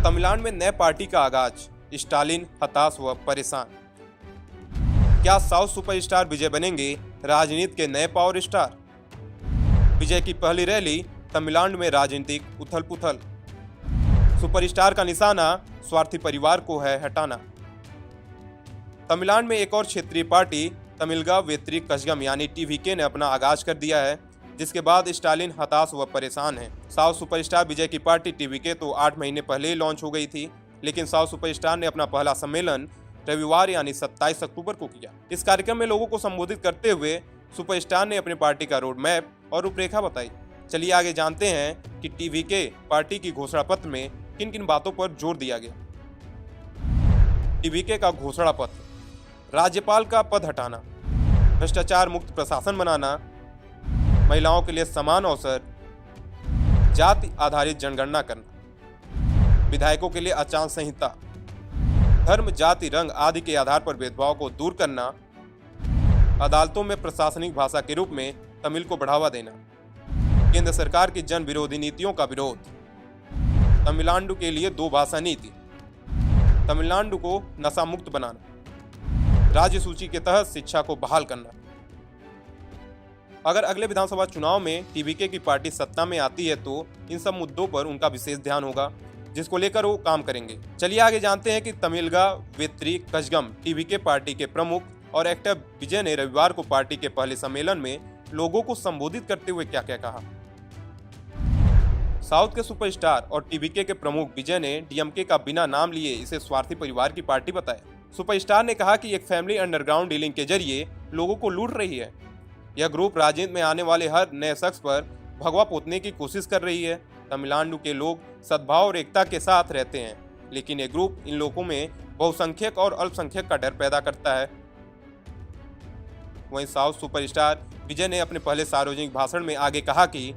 तमिलनाडु में नए पार्टी का आगाज, स्टालिन हताश व परेशान। क्या साउथ सुपरस्टार विजय बनेंगे राजनीति के नए पावर स्टार? विजय की पहली रैली, तमिलनाडु में राजनीतिक उथल पुथल। सुपरस्टार का निशाना स्वार्थी परिवार को है हटाना। तमिलनाडु में एक और क्षेत्रीय पार्टी तमिलगा वेत्री कजगम यानी टीवीके ने अपना आगाज कर दिया है, जिसके बाद स्टालिन हताश व परेशान है। साउथ सुपरस्टार विजय की पार्टी टीवीके तो 8 महीने पहले ही लॉन्च हो गई थी, लेकिन साउथ सुपरस्टार ने अपना पहला सम्मेलन रविवार यानी 27 अक्टूबर को किया। इस कार्यक्रम में लोगों को संबोधित करते हुए सुपरस्टार ने अपनी पार्टी का रोड मैप और रूपरेखा बताई। चलिए आगे जानते हैं कि टीवीके पार्टी की घोषणा पत्र में किन किन बातों पर जोर दिया गया। टीवीके का घोषणा पत्र: राज्यपाल का पद हटाना, भ्रष्टाचार मुक्त प्रशासन बनाना, महिलाओं के लिए समान अवसर, जाति आधारित जनगणना करना, विधायकों के लिए आचार संहिता, धर्म जाति रंग आदि के आधार पर भेदभाव को दूर करना, अदालतों में प्रशासनिक भाषा के रूप में तमिल को बढ़ावा देना, केंद्र सरकार की जन विरोधी नीतियों का विरोध, तमिलनाडु के लिए 2 भाषा नीति, तमिलनाडु को नशा मुक्त बनाना, राज्य सूची के तहत शिक्षा को बहाल करना। अगर अगले विधानसभा चुनाव में टीवीके की पार्टी सत्ता में आती है तो इन सब मुद्दों पर उनका विशेष ध्यान होगा, जिसको लेकर वो काम करेंगे। चलिए आगे जानते हैं कि तमिलगा वेत्री कजगम टीवीके पार्टी के प्रमुख और एक्टर विजय ने रविवार को पार्टी के पहले सम्मेलन में लोगों को संबोधित करते हुए क्या क्या कहा। साउथ के सुपरस्टार और टीवीके के प्रमुख विजय ने डीएमके का बिना नाम लिए इसे स्वार्थी परिवार की पार्टी बताया। सुपरस्टार ने कहा कि एक फैमिली अंडरग्राउंड डीलिंग के जरिए लोगों को लूट रही है। यह ग्रुप राजनीति में आने वाले हर नए शख्स पर भगवा पोतने की कोशिश कर रही है। तमिलनाडु के लोग सद्भाव और एकता के साथ रहते हैं, लेकिन यह ग्रुप इन लोगों में बहुसंख्यक और अल्पसंख्यक का डर पैदा करता है। वहीं साउथ सुपरस्टार विजय ने अपने पहले सार्वजनिक भाषण में आगे कहा कि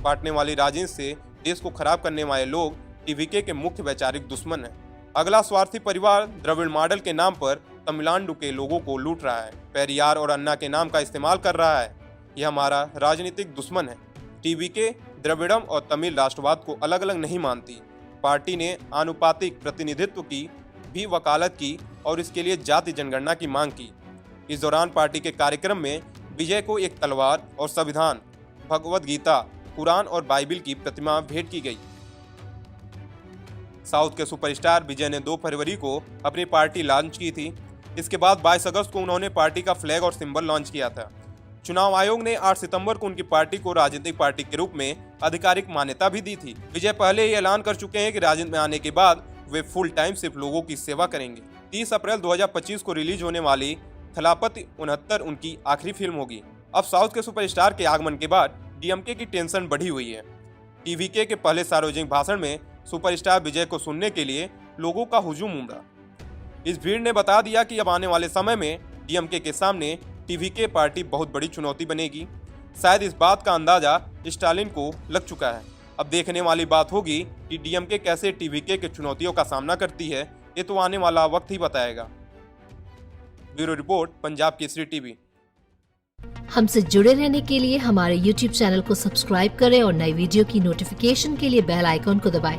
बांटने वाली राजनीति से देश को खराब करने वाले लोग टीवीके के मुख्य वैचारिक दुश्मन हैं। अगला स्वार्थी परिवार द्रविड़ मॉडल के नाम पर तमिलनाडु के लोगों को लूट रहा है, पेरियार और अन्ना के नाम का इस्तेमाल कर रहा है। यह हमारा राजनीतिक दुश्मन है। टीवीके द्रविड़म और तमिल राष्ट्रवाद को अलग अलग नहीं मानती। पार्टी ने आनुपातिक प्रतिनिधित्व की भी वकालत की और इसके लिए जाति जनगणना की मांग की। इस दौरान पार्टी के कार्यक्रम में विजय को एक तलवार और संविधान, भगवद गीता, कुरान और बाइबिल की प्रतिमा भेंट की गई। साउथ के सुपरस्टार विजय ने 2 फरवरी को अपनी पार्टी लॉन्च की थी। इसके बाद 22 अगस्त को उन्होंने पार्टी का फ्लैग और सिंबल लॉन्च किया था। चुनाव आयोग ने 8 सितंबर को उनकी पार्टी को राजनीतिक पार्टी के रूप में आधिकारिक मान्यता भी दी थी। विजय पहले ही ऐलान कर चुके हैं कि राजनीति में आने के बाद वे फुल टाइम सिर्फ लोगों की सेवा करेंगे। 30 अप्रैल 2025 को रिलीज होने वाली थलापति 69 उनकी आखिरी फिल्म होगी। अब साउथ के सुपरस्टार के आगमन के बाद डीएमके की टेंशन बढ़ी हुई है। टीवीके के पहले सार्वजनिक भाषण में सुपरस्टार विजय को सुनने के लिए लोगों का हुजूम उमड़ा। इस भीड़ ने बता दिया कि अब आने वाले समय में डीएमके के सामने टीवीके पार्टी बहुत बड़ी चुनौती बनेगी। शायद इस बात का अंदाजा स्टालिन को लग चुका है। अब देखने वाली बात होगी कि डीएमके कैसे टीवीके के चुनौतियों का सामना करती है। ये तो आने वाला वक्त ही बताएगा। Bureau report, Punjab Kesari TV. हमसे जुड़े रहने के लिए हमारे YouTube चैनल को सब्सक्राइब करें और नई वीडियो की नोटिफिकेशन के लिए बेल आइकॉन को दबाएं।